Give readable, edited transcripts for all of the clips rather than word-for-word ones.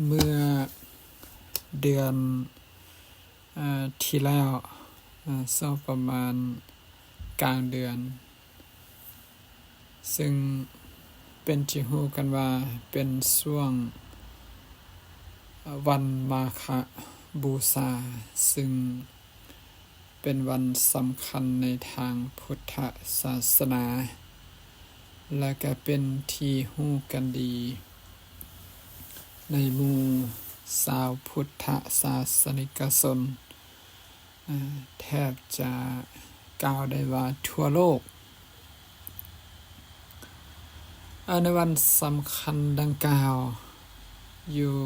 เมื่อเดือนที่แล้วสักประมาณกลางเดือนซึ่งเป็นที่รู้กันว่าเป็นช่วงวันมาฆบูชาซึ่งเป็นวันสำคัญในทางพุทธศาสนาและก็เป็นที่รู้กันดีในหมู่ชาวพุทธศาสนิกชนแทบจะกล่าวได้ว่าทั่วโลกในวันสำคัญดังกล่าวอยู่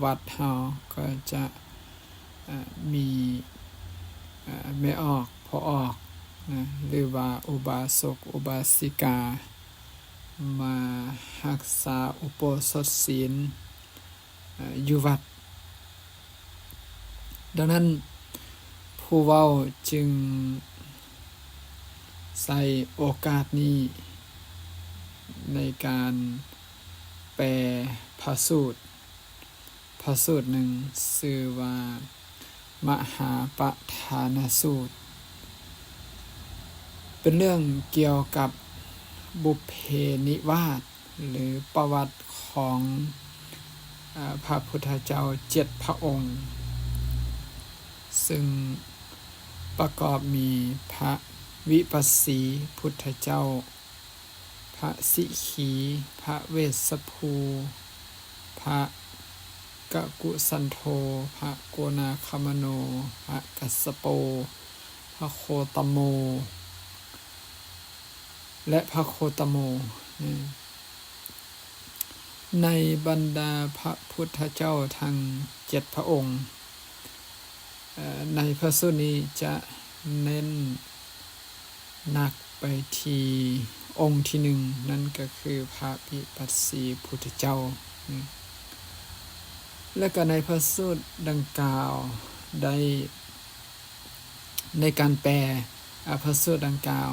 วัดเฮาก็จะมีแม่ออกพ่อออกหรือว่าอุบาสกอุบาสิกามารักษาอุโบสถศีลอยู่วัดดังนั้นผู้เว้าจึงใส่โอกาสนี้ในการแปลพระสูตรหนึ่งชื่อว่ามหาปทานสูตรเป็นเรื่องเกี่ยวกับบุพเพนิวาสหรือประวัติของพระพุทธเจ้า7พระองค์ซึ่งประกอบมีพระวิปัสสีพุทธเจ้าพระสิขีพระเวสสภูพระกกุสันโธพระโกนาคามโนพระกัสสโปพระโคตโมและพระโคตโมในบรรดาพระพุทธเจ้าทั้ง7พระองค์ในพระสูตรนี้จะเน้นหนักไปที่องค์ที่หนึ่งนั่นก็คือพระวิปัสสีพุทธเจ้าและก็ในพระสูตรดังกล่าวได้ในการแปลพระสูตรดังกล่าว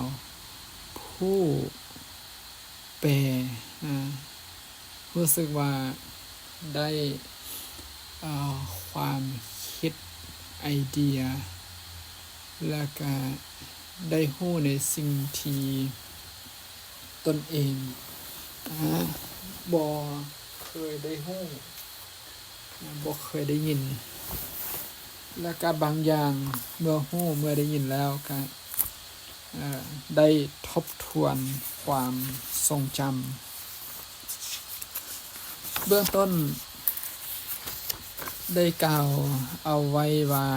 ผู้แปลรู้สึกว่าได้ความคิดไอเดียและก็ได้รู้ในสิ่งที่ตนเองบ่เคยได้รู้บ่เคยได้ยินและก็บางอย่างเมื่อรู้เมื่อได้ยินแล้วก็ได้ทบทวนความทรงจำเบื้องต้นได้กล่าวเอาไว้ว่า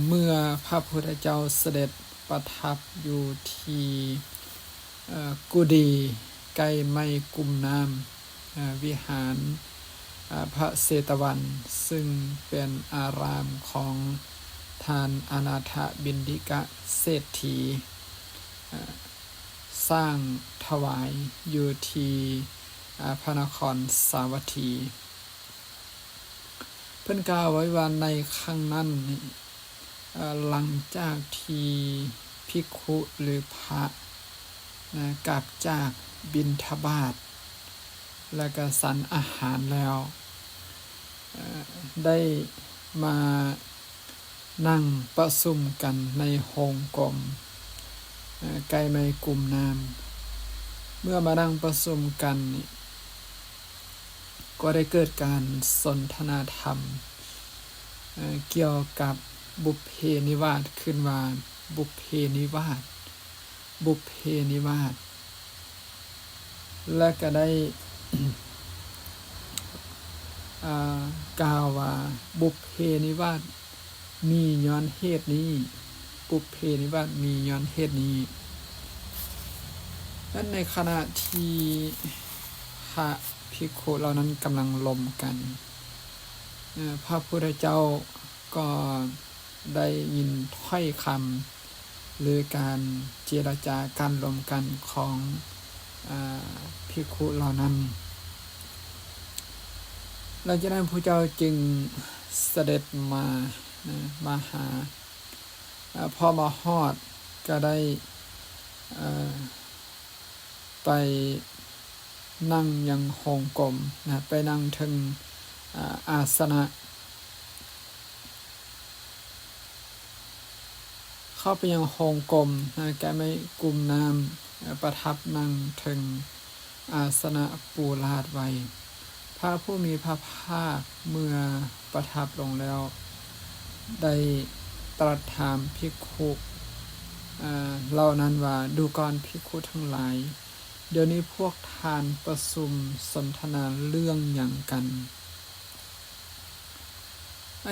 เมื่อพระพุทธเจ้าเสด็จประทับอยู่ที่กุฎีใกล้ไม้กุมน้ำวิหารพระเชตวันซึ่งเป็นอารามของท่านอนาถบิณฑิกเศรษฐีสร้างถวายอยู่ที่พระนครสาวัตถีเพิ่นกล่าวไว้ว่าในครั้งนั้นหลังจากที่ภิกขุหรือพระกลับจากบิณฑบาตและก็ฉันอาหารแล้วได้มานั่งประชุมกันในโฮงกลมใกล้ไม้กุมน้ำเมื่อมานั่งประชุมกันก็ได้เกิดการสนทนาธรรมเกี่ยวกับบุพเพนิวาสขึ้นว่าบุพเพนิวาสและก็ได้กล่าวว่าบุพเพนิวาสมีย้อนเหตุนี้บุพเพนิวาสมีย้อนเหตุนี้และในขณะที่พระภิกขุเหล่านั้นกำลังลมกันพระพุทธเจ้าก็ได้ยินถ้อยคำหรือการเจรจาการลมกันของภิกขุเหล่านั้นหลังจากนั้นพระเจ้าจึงเสด็จมาหาพอมาฮอดก็ได้ไปนั่งยังโฮงกลมไปนั่งถึง อาสนะเข้าไปยังโฮงกลมแกไม่กลุ่มน้ำประทับนั่งถึงอาสนะปูลาดไว้พระผู้มีพระภาคเมื่อประทับลงแล้วได้ตรัสถามภิกขุเหล่านั้นว่าดูก่อนภิกขุทั้งหลายเดี๋ยวนี้พวกทานประชุมสนทนาเรื่องอย่างกัน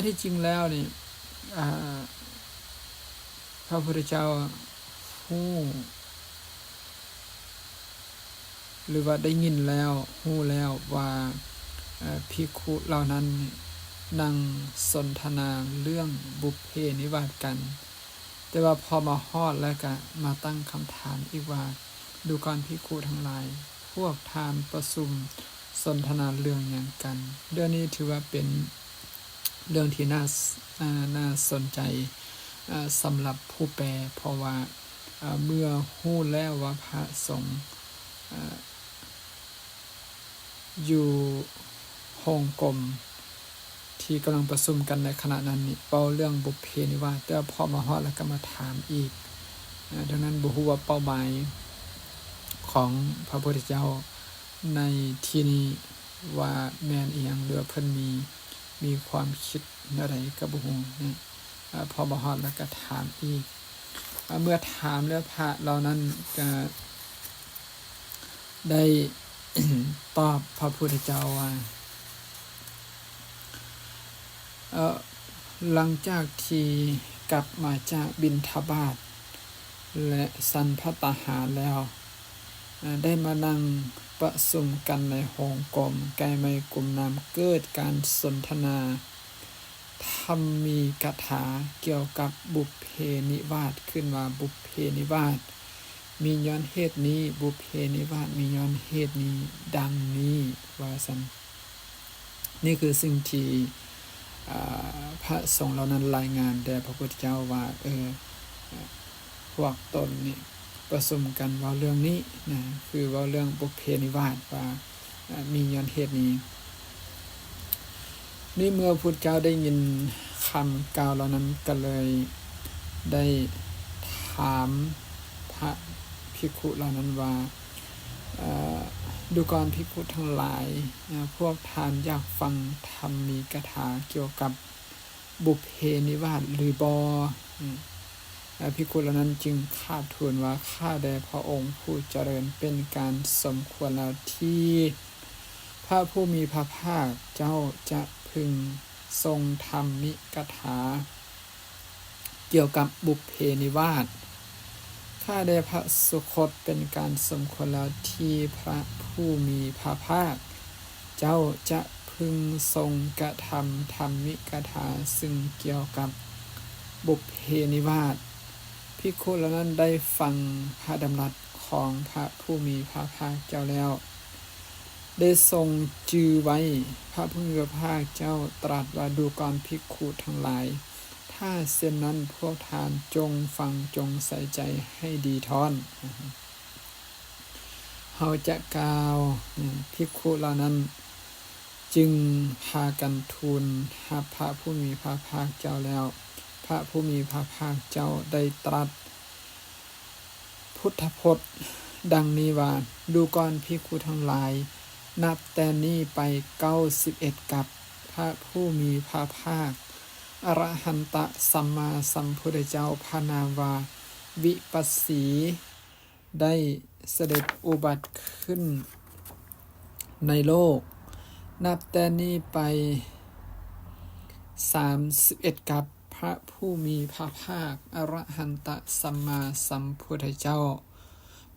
ที่จริงแล้วนี่พระพุทธเจ้าฮู้หรือว่าได้ยินแล้วฮู้แล้วว่าภิกขุเหล่านั้นนั่งสนทนาเรื่องบุพเพนิวาสกันแต่ว่าพอมาฮอดแล้วก็มาตั้งคำถามอีกว่าดูก่อนภิกขุทั้งหลายพวกทานประชุมสนทนาเรื่องอย่างกันเรื่องนี้ถือว่าเป็นเรื่องที่น่าสนใจสำหรับผู้แปลเพราะว่าเมื่อฮู้แล้วว่าพระสงฆ์อยู่โฮงกลมที่กำลังประชุมกันในขณะนั้นนี่เป้าเรื่องบุพเพนิวาสแต่พอมาฮอดแล้วก็มาถามอีกดังนั้นบ่ฮู้ว่าเป้าหมายของพระพุทธเจ้าในที่นี้ว่าแม่นอีหยังหรือเพิ่นมีความคิดอะไรก็บ่ฮู้นะพอมาฮอดแล้วก็ถามอีกเมื่อถามแล้วพระเหล่านั้นก็ได้ ตอบพระพุทธเจ้าว่าหลังจากที่กลับมาจากบิณฑบาตและสันภัตตาหารแล้วได้มานั่งประชุมกันในโฮงกลมใกล้ไมกลุ่มน้ำเกิดการสนทนาธรรมมีกถาเกี่ยวกับบุพเพนิวาสขึ้นว่าบุพเพนิวาสมีย้อนเหตุนี้บุพเพนิวาสมีย้อนเหตุนี้ดังนี้ว่าซั่นนี่คือสิ่งที่พระสงฆ์เหล่านั้นรายงานแด่พระพุทธเจ้าว่าพวกตนนี่ประชุมกันว่าเรื่องนี้นะคือว่าเรื่องบุพเพนิวาสว่ามีย้อนเหตุนี้นี่เมื่อพุทธเจ้าได้ยินคำกล่าวเหล่านั้นก็เลยได้ถามพระภิกขุเหล่านั้นว่าดูก่อนภิกขุทั้งหลายพวกทานอยากฟังธรรมมีกถาเกี่ยวกับบุพเพนิวาสหรือบ่ภิกขุเหล่านั้นจึงคราบทูลว่าข้าแด่พระองค์ผู้เจริญเป็นการสมควรแล้วที่พระผู้มีพระภาคเจ้าจะพึงทรงธรรมมิกถาเกี่ยวกับบุพเพนิวาสข้าแด่พระสุคตเป็นการสมควรแล้วที่พระผู้มีพระภาคเจ้าจะพึงทรงกระทำธรรมมิกถาซึ่งเกี่ยวกับบุพเพนิวาสภิกขุเหล่านั้นได้ฟังพระดำรัสของพระผู้มีพระภาคเจ้าแล้วได้ทรงจือไว้พระผู้มีพระภาคเจ้าตรัสว่าดูก่อนภิกขุทั้งหลายถ้าเช่นนั้นพวกทานจงฟังจงใส่ใจให้ดีท้อนเฮาจะกล่าวภิกขุเหล่านั้นจึงพากันทูลหาพระผู้มีพระภาคเจ้าแล้วพระผู้มีพระภาคเจ้าได้ตรัสพุทธพจน์ดังนี้ว่าดูก่อนภิกขุทั้งหลายนับแต่นี้ไป91กับพระผู้มีพระภาคอรหันตสัมมาสัมพุทธเจ้าพระนามว่าวิปัสสีได้เสด็จอุบัติขึ้นในโลกนับแต่นี้ไป31กับพระผู้มีพระภาคอรหันตสัมมาสัมพุทธเจ้า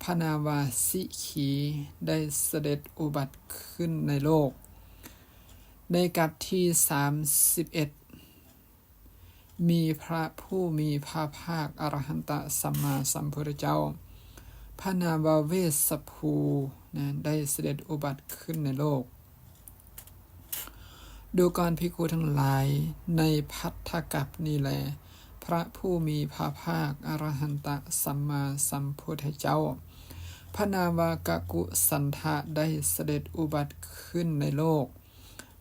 พระนามว่าสิขีได้เสด็จอุบัติขึ้นในโลกในกับที่31มีพระผู้มีพระภาคอรหันตสัมมาสัมพุทธเจ้าพระนามว่าเวสสภูได้เสด็จอุบัติขึ้นในโลกดูก่อนภิกขุทั้งหลายในภัททกัปนี้แลพระผู้มีพระภาคอรหันตสัมมาสัมพุทธเจ้าพระนามว่ากกุสันทะได้เสด็จอุบัติขึ้นในโลก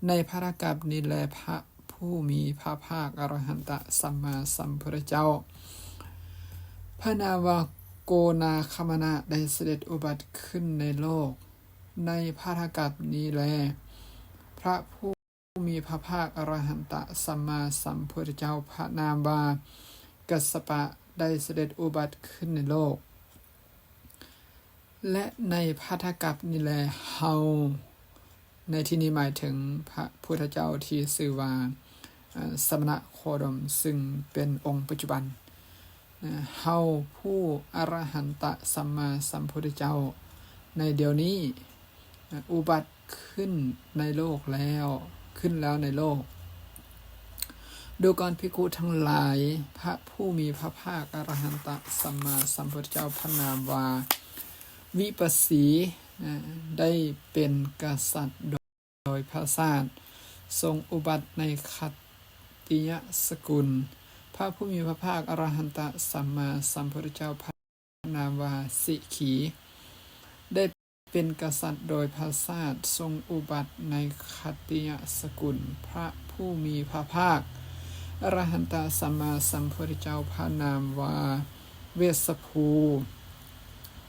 ในพระกัปนี้แลพระผู้มีพระภาคอรหันตสัมมาสัมพุทธเจ้าพระนามว่าโกนาคมนะได้เสด็จอุบัติขึ้นในโลกในพระกัปนี้แลพระผู้มีพระภาคอรหันตสัมมาสัมพุทธเจ้าพระนามว่ากัสสปะได้เสด็จอุบัติขึ้นในโลกและในพระกัปนี้แลเฮาในที่นี้หมายถึงพระพุทธเจ้าที่ชื่อว่าสมณะโคดมซึ่งเป็นองค์ปัจจุบันเฮาผู้อรหันตสัมมาสัมพุทธเจ้าในเดี๋ยวนี้อุบัติขึ้นในโลกแล้วขึ้นแล้วในโลกดูก่อนภิกขุทั้งหลายพระผู้มีพระภาคอรหันตสัมมาสัมพุทธเจ้าพระนามว่าวิปัสสีได้เป็นกษัตริย์โดยพระศาสตร์ทรงอุบัติในคัตติยสกุลพระผู้มีพระภาคอรหันตสัมมาสัมพุทธเจ้าพระนามว่าสิขีได้เป็นกษัตริย์โดยพระศาสตร์ทรงอุบัติในคัตติยสกุลพระผู้มีพระภาคอรหันตสัมมาสัมพุทธเจ้าพระนามว่าเวสสภู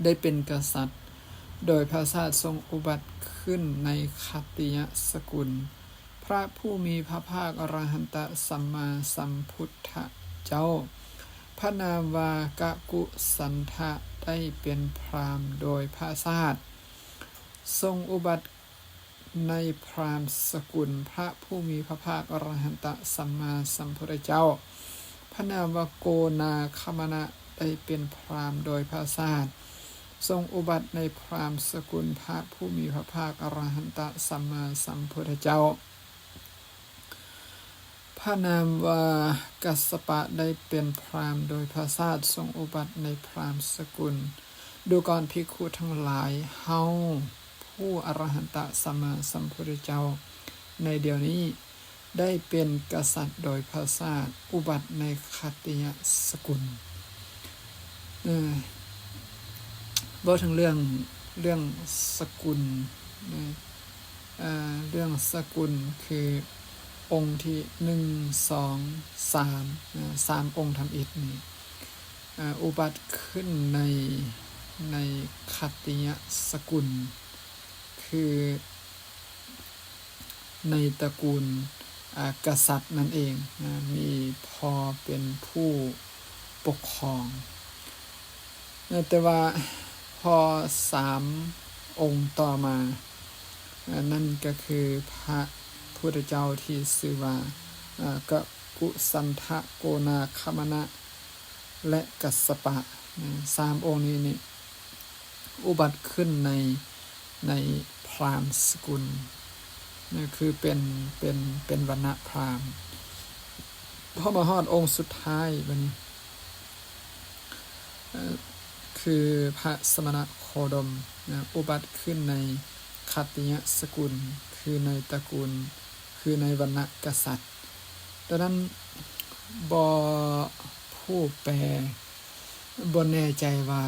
ได้เป็นกษัตริย์โดยพระศาสตร์ทรงอุบัติขึ้นในคัตติยสกุลพระผู้มีพระภาคอรหันตสัมมาสัมพุทธเจ้าพระนามว่ากกุสันทะได้เป็นพราหมณ์โดยพระศาสตร์ทรงอุบัติในพราหมณ์สกุลพระผู้มีพระภาคอรหันตสัมมาสัมพุทธเจ้าพระนามว่าโกนาคมนะได้เป็นพราหมณ์โดยพระศาสตร์ทรงอุบัติในพราหมณ์สกุลพระผู้มีพระภาคอรหันตสัมมาสัมพุทธเจ้าพระนามว่ากัสสปะได้เป็นพราหมณ์โดยพระศาสตร์ทรงอุบัติในพราหมณ์สกุลดูก่อนภิกขุทั้งหลายเฮาผู้อรหันตสัมมาสัมพุทธเจ้าในเดี๋ยวนี้ได้เป็นกษัตริย์โดยพระศาสตร์อุบัติในคัตติยสกุลบอกถึงเรื่องสกุลเรื่องสกุลคือองค์ที่1 2 3 องค์ทำอิฐนี่อุบัติขึ้นในคัตติยสกุลคือในตระกูลกษัตริย์นั่นเองมีพ่อเป็นผู้ปกครองแต่ว่าพอ3 องค์ต่อมานั่นก็คือพระพุทธเจ้าที่ชื่อว่ากกุสันทะโกนาคมนะและกัสสปะ3 องค์นี้นี่อุบัติขึ้นในพราหมณ์สกุลนี่คือเป็นวรรณะพราหมณ์พอมาฮอดองค์สุดท้ายบัดนี้คือพระสมณะโคดมอุบัติขึ้นในคัตติยสกุลคือในตระกูลคือในวรรณะกษัตริย์ดังนั้นผู้แปลบ่แน่ใจว่า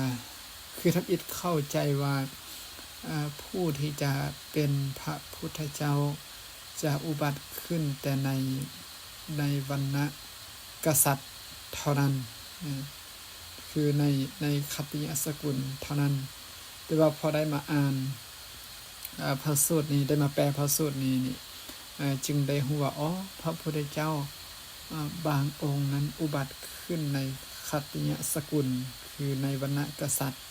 คือทับอิฐเข้าใจว่าผู้ที่จะเป็นพระพุทธเจ้าจะอุบัติขึ้นแต่ในวรรณะกษัตริย์เท่านั้นคือในคัตติยสกุลเท่านั้นแต่ว่าพอได้มาอ่านพระสูตรนี้ได้มาแปลพระสูตรนี้จึงได้รู้ว่าพระพุทธเจ้าบางองค์นั้นอุบัติขึ้นในคัตติยสกุลคือในวรรณะกษัตริย์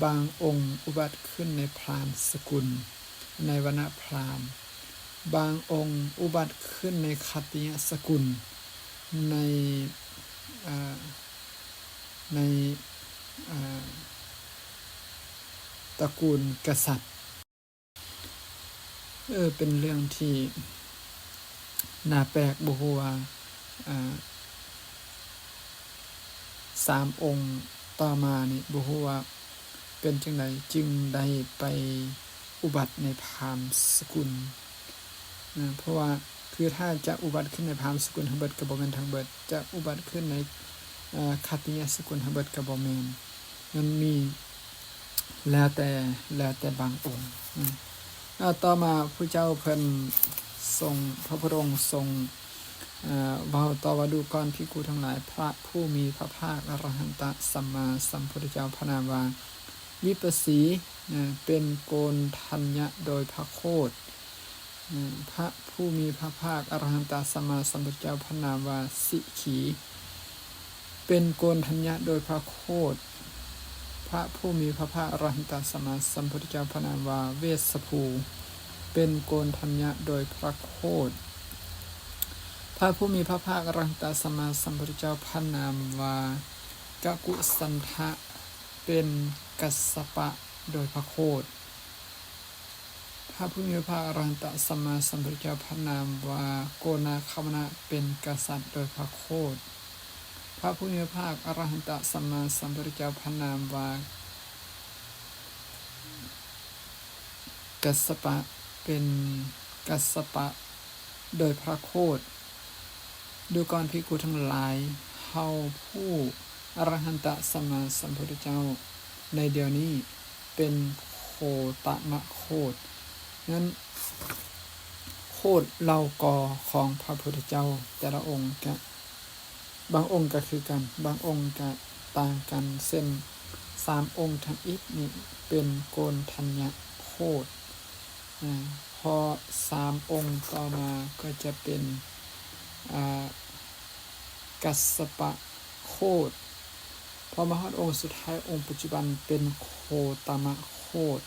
บางองค์อุบัติขึ้นในพราหมณ์สกุลในวรรณะพราหมณ์บางองค์อุบัติขึ้นในคัตติยสกุลในตระกูลกษัตริย์เป็นเรื่องที่น่าแปลกบ่ฮู้ว่า3 องค์ต่อมานี่บ่ฮู้ว่าเป็นจังไดจึงได้ไปอุบัติในพราหมณ์สกุลเพราะว่าคือถ้าจะอุบัติขึ้นในพราหมณ์สกุลทั้งเบิดก็บ่แม่นทั้งเบิดจะอุบัติขึ้นในคัตติยสกุลทั้งเบิดก็บ่แม่นมันมีแล้วแต่บางองค์ต่อมาผู้เจ้าเพิ่น ทรงพระพุทธองค์ทรงเว้าต่อว่าดูก่อนภิกขุทั้งหลายพระผู้มีพระภาคอรหันตสัมมาสัมพุทธเจ้าพระนามว่าวิปัสสีเป็นโกณทัญญะโดยพระโคดพระผู้มีพระภาคอรหันตสัมมาสัมพุทธเจ้าพระนามว่าสิขีเป็นโกณทัญญะโดยพระโคดพระผู้มีพระภาคอรหันตสัมมาสัมพุทธเจ้าพระนามว่าเวสสภูเป็นโกณทัญญะโดยพระโคดพระผู้มีพระภาคอรหันตสัมมาสัมพุทธเจ้าพระนามว่ากกุสันทะเป็นกัสสปะโดยพระโคดพระผู้มีพระภาคอรหันตสัมมาสัมพุทธเจ้าพระนามว่าโกนาคมนะเป็นกษัตริย์โดยพระโคดพระผู้มีพระภาคอรหันตสัมมาสัมพุทธเจ้าพระนามว่ากัสสปะเป็นกัสสปะโดยพระโคดดูก่อนภิกขุทั้งหลายเฮาผู้อรหันตสัมมาสัมพุทธเจ้าในเดี๋ยวนี้เป็นโคตมะโคดนั้นโคดเล่ากอของพระพุทธเจ้าแต่ละองค์ก็บางองค์ก็คือกันบางองค์ก็ต่างกันเส้น3องค์ทำอิฐนี่เป็นโกณทัญญะโคดพอ3องค์ต่อมาก็จะเป็นกัสสปะโคดพอมาฮอดองค์สุดท้ายองค์ปัจจุบันเป็นโคตมะโคด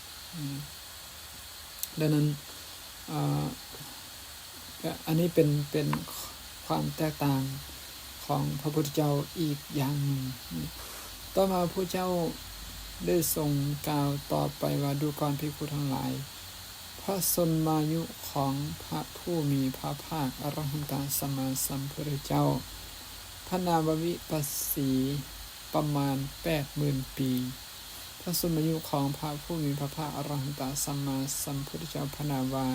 ดังนั้นอันนี้เป็นความแตกต่างของพระพุทธเจ้าอีกอย่างหนึ่งต่อมาพระเจ้าได้ทรงกล่าวต่อไปว่าดูก่อนภิกขุทั้งหลายพระชนมายุของพระผู้มีพระภาคอรหันตสัมมาสัมพุทธเจ้าพระนามวิปัสสีประมาณ 80,000 ปีพระชนมายุของพระผู้มีพระภาคอรหันตสัมมาสัมพุทธเจ้าพระนามว่า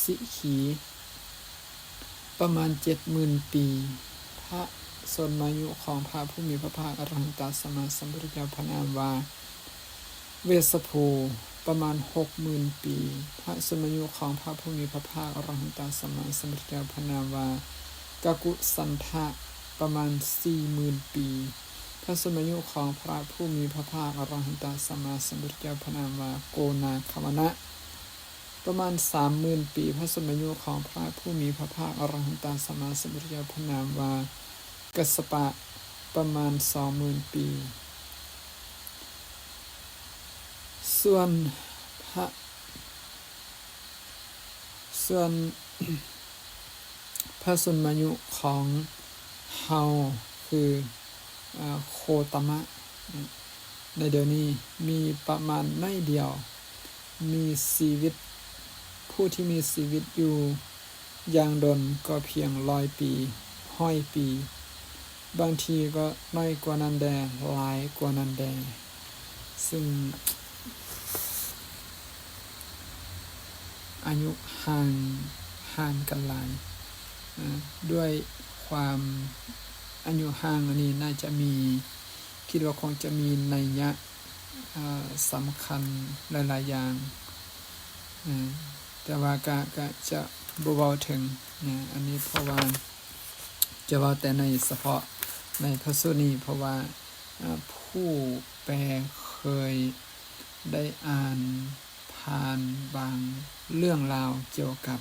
สิขีประมาณ 70,000 ปีพระชนมายุของพระผู้มีพระภาคอรหันตสัมมาสัมพุทธเจ้าพระนามว่าเวสสภูประมาณ 60,000 ปีพระชนมายุของพระผู้มีพระภาคอรหันตสัมมาสัมพุทธเจ้าพระนามว่ากกุสันทะประมาณ 40,000 ปีพระชนมายุของพระผู้มีพระภาคอรหันตสัมมาสัมพุทธเจ้าพระนามว่าโกนาคมนะประมาณ 30,000 ปีพระชนมายุของพระผู้มีพระภาคอรหันตสัมมาสัมพุทธเจ้าพระนามว่ากัสสปะประมาณ 20,000 ปีส่วนพระชนมายุของเฮาคือโคตมะในเดี๋ยวนี้มีประมาณน้อยเดียวมีชีวิตผู้ที่มีชีวิตอยู่อย่างดนก็เพียง100 ปี100 ปีบางทีก็น้อยกว่านั้นแดหลายกว่านั้นแดซึ่งอายุห่างกันหลายด้วยความอายุห่างอันนี้น่าจะมีคิดว่าคงจะมีนัยยะสำคัญหลายๆอย่างแต่ว่าก็จะเบาๆถึงอันนี้เพราะว่าจะว่าแต่ในเฉพาะในพระสูตรนี้เพราะว่าผู้แปลเคยได้อ่านผ่านบางเรื่องราวเกี่ยวกับ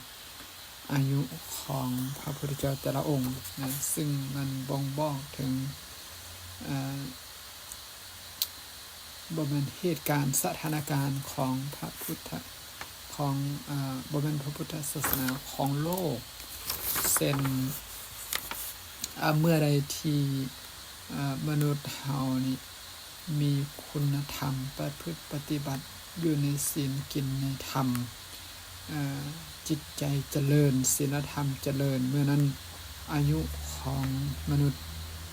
อายุของพระพุทธเจ้าแต่ละองค์นะซึ่งมันบ่งบอกถึงบ่แม่นเหตุการณ์สถานการณ์ของพระพุทธของบ่แม่นพระพุทธศาสนาของโลกเช่นเมื่อใดที่มนุษย์เฮานี่มีคุณธรรมประพฤติปฏิบัติอยู่ในศีลกินในธรรมจิตใจเจริญศีลธรรมเจริญเมื่อนั้นอายุของมนุษย์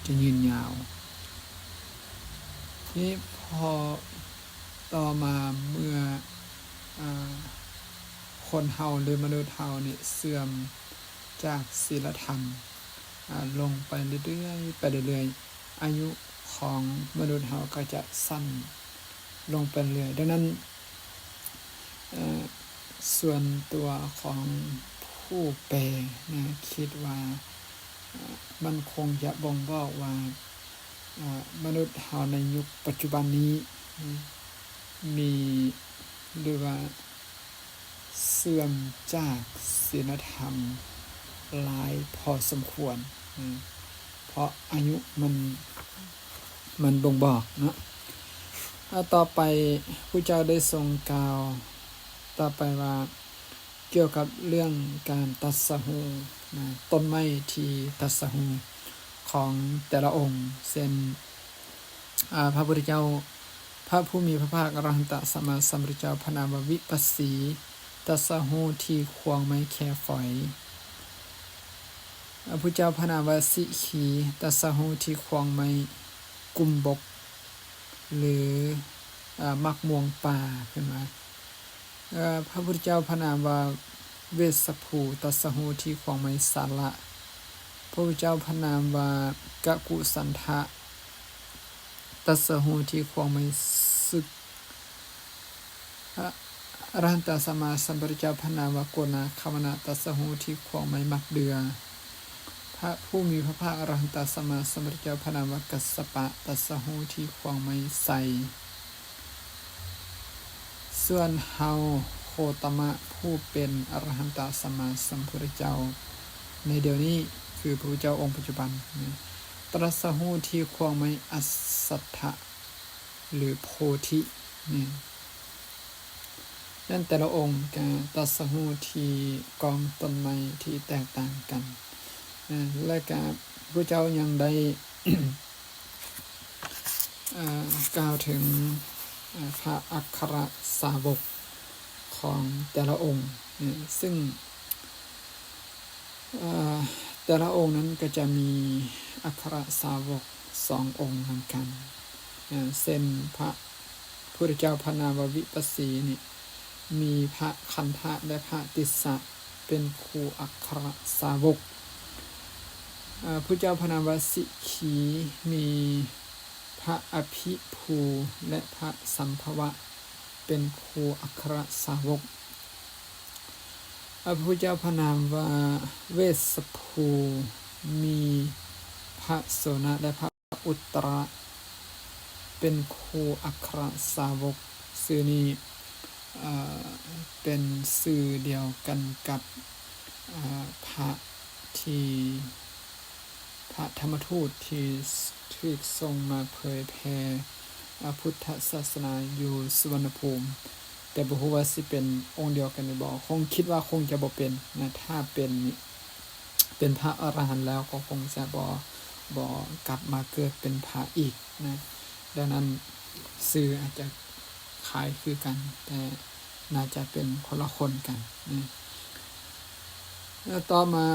จะยืนยาวนี่พอต่อมาเมื่อคนเฮาหรือมนุษย์เฮานี่เสื่อมจากศีลธรรมลงไปเรื่อยๆอายุของมนุษย์เฮาก็จะสั้นลงไปเรื่อยดังนั้นส่วนตัวของผ ผู้แปลนะคิดว่ามันคงจะบ่งบอกว่ามนุษย์เฮาในยุคปัจจุบันนี้มีหรือว่าเสื่อมจากศีลธรรมหลายพอสมควรเพราะอายุมันบ่งบอกเนาะต่อไปผู้เจ้าได้ทรงกล่าวต่อไปว่าเกี่ยวกับเรื่องการตัดสหูนะต้นไม้ที่ตัดสหูของแต่ละองค์เช่นพระพุทธเจ้าพระผู้มีพระภาคอรหันตสัมมาสัมพุทธเจ้าพระนามว่าวิปัสสีตัดสหูที่ควงไม้แค่ฝอยพระพุทธเจ้าพระนามว่าสิขีตัดสหูที่ควงไม้กุมบกหรือมักม่วงป่าขึ้นมาพระพุทธเจ้าพระนามว่าเวสสภูตัสสหูที่ควงไม้สาระพระพุทธเจ้าพระนามว่ากะกุสันทะตัสสหูที่ควงไม้สึกอรหันตสัมมาสัมพุทธเจ้าพระนามว่าโกนาคามนะตัสสหูที่ควงไม้มักเดือพระผู้มีพระภาคอรหันตสัมมาสัมพุทธเจ้าพระนามว่ากัสสปะตัสสหูที่ควงไม้ใสส่วนเฮาโคตมะผู้เป็นอรหันตสัมมาสัมพุทธเจ้าในเดี๋ยวนี้คือพระพุทธเจ้าองค์ปัจจุบันตรัสรู้ที่ควงไม้อัสสัทธะหรือโพธินี่นั่นแต่ละองค์การตรัสรู้ที่กองต้นไม้ที่แตกต่างกันและการพระเจ้ายังได้ กล่าวถึงพระอัครสาวกของแต่ละองค์ซึ่งแต่ละองค์นั้นก็จะมีอัครสาวก2 องค์เหมือนกันเช่นพระพุทธเจ้าพระนามว่าวิปัสสีนี่มีพระคันธะและพระติสสะเป็นครูอัครสาวกพระเจ้าพระนามว่าสิขีมีพระอภิภูและพระสัมภวะเป็นครูอัครสาวกพระพุทธเจ้าพระนามว่าเวสสภูมีพระโสนและพระอุตตรเป็นครูอัครสาวกชื่อนี้เป็นชื่อเดียวกันกับพระที่พระธรรมทูตที่ถูกส่งมาเผยแผ่พุทธศาสนาอยู่สุวรรณภูมิแต่บ่ฮู้ว่าสิเป็นองค์เดียวกันหรือบ่คงคิดว่าคงจะบ่เป็นนะถ้าเป็นพระอรหันต์แล้วก็คงจะบ่กลับมาเกิดเป็นพระอีกนะดังนั้นชื่ออาจจะคล้ายคือกันแต่น่าจะเป็นคนละคนกันนะแล้วต่อมา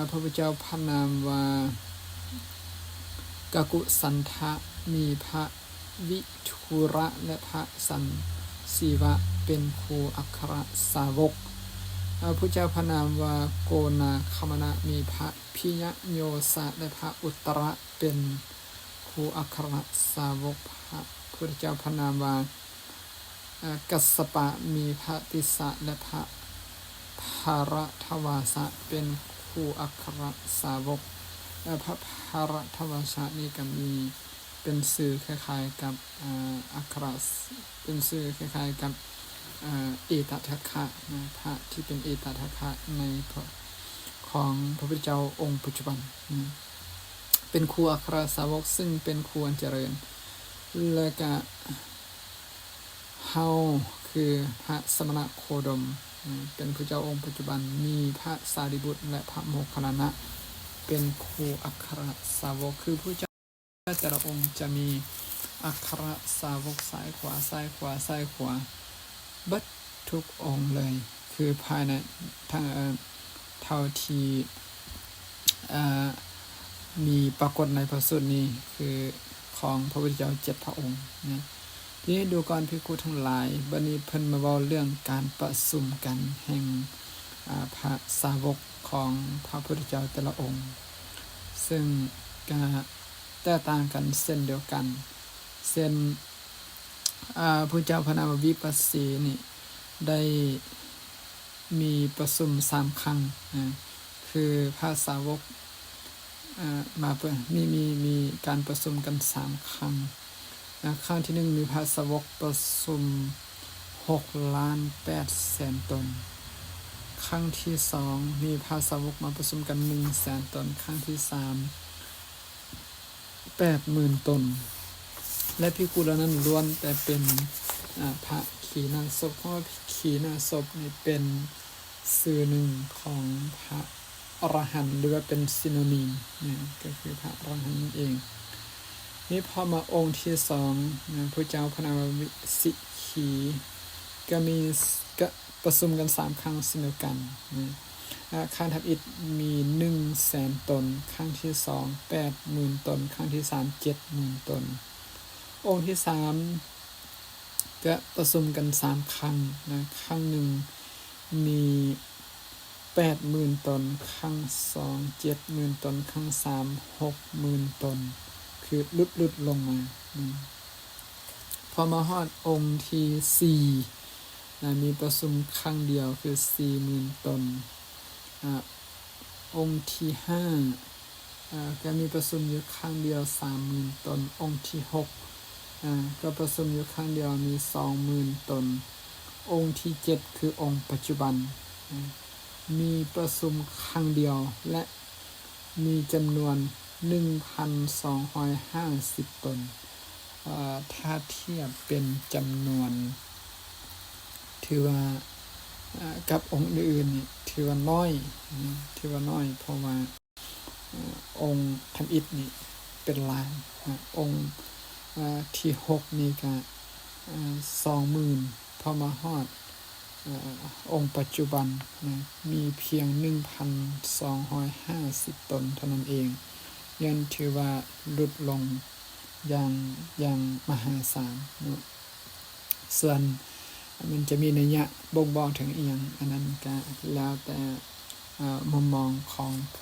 พระพุทธเจ้าพระนามว่ากกุสันทะมีพระวิทุระและพระสันสีวะเป็นครูอัครสาวกพระพุทธเจ้าพระนามว่าโกนาคามนะมีพระพิยโยสะและพระอุตตระเป็นครูอัครสาวกพระพุทธเจ้าพระนามว่ากัสสปะมีพระติสสะและพระภารทวาสะเป็นครูอัครสาวกและพระภารทวาสะนี่ก็มีเป็นสื่อคล้ายๆกับอัครเป็นสื่อคล้ายๆกับเอตทัคคะพระที่เป็นเอตทัคคะในของพระพุทธเจ้าองค์ปัจจุบันเป็นครูอัครสาวกซึ่งเป็นครูอันเจริญและก็เฮาคือพระสมณโคดมเป็นพระเจ้าองค์ปัจจุบันมีพระสารีบุตรและพระโมคคัลลานะเป็นครูอัครสาวกคือพระเจ้าแต่ละองค์จะมีอัครสาวกซ้ายขวาซ้ายขวาซ้ายขวาบัดทุกองค์เลยคือภายในทั้งเท่าที่มีปรากฏในพระสูตรนี้คือของพระพุทธเจ้า7 พระองค์นะทีนี้ดูก่อนภิกษุทั้งหลายบัดนี้เพิ่นมาเว้าเรื่องการประชุมกันแห่งพระสาวกของพระพุทธเจ้าแต่ละองค์ซึ่งก็แตกต่างกันเส้นเดียวกันเส้นพระเจ้าพระนามวิปัสสีนี่ได้ มีประชุม3ครั้งคือพระสาวกมาเพื่อมีการประชุมกัน3ครั้งครั้งที่1มีพระสาวกประชุม6,800,000 ตนครั้งที่2มีพระสาวกมาประชุมกัน 100,000 ตนครั้งที่3 80,000 ตนและภิกขุเหล่านั้นล้วนแต่เป็นพระขีณาสพเพราะว่าขีณาสพนี่เป็นชื่อหนึ่งของพระอรหันต์หรือว่าเป็นซิโนนิมก็คือพระอรหันต์นั่นเองนี่พอมาองค์ที่2พระเจ้าพระนามวิสิขีก็ประชุมกัน3ครั้งเสมอกันครั้งทับอิฐมี 100,000 ตนครั้งที่2 80,000 ตนครั้งที่3 70,000 ตนองค์ที่3ก็ประชุมกัน3ครั้งครั้งหนึ่งมี 80,000 ตนครั้ง2 70,000 ตนครั้ง3 60,000 ตนคือลุดลงมาพอมาฮอดองค์ที่4มีประชุมครั้งเดียวคือ 40,000 ตนองค์ที่5ก็มีประชุมอยู่ครั้งเดียว 30,000 ตนองค์ที่6ก็ประชุมอยู่ครั้งเดียวมี 20,000 ตนองค์ที่7คือองค์ปัจจุบันมีประชุมครั้งเดียวและมีจำนวน 1,250 ตนถ้าเทียบเป็นจำนวนถือว่ากับองค์อื่นนี่ถือว่าน้อยเพราะว่าองค์ทำอิฐนี่เป็นล้านองค์ที่6นี่ก็20,000พอมาฮอดองค์ปัจจุบันมีเพียง 1,250 ตนเท่านั้นเองยันถือว่าลดลงอย่างมหาศาลส่วนมันจะมีนัยยะบ่งบอกถึงอีหยังอันนั้นก็แล้วแต่มุมมองของผู้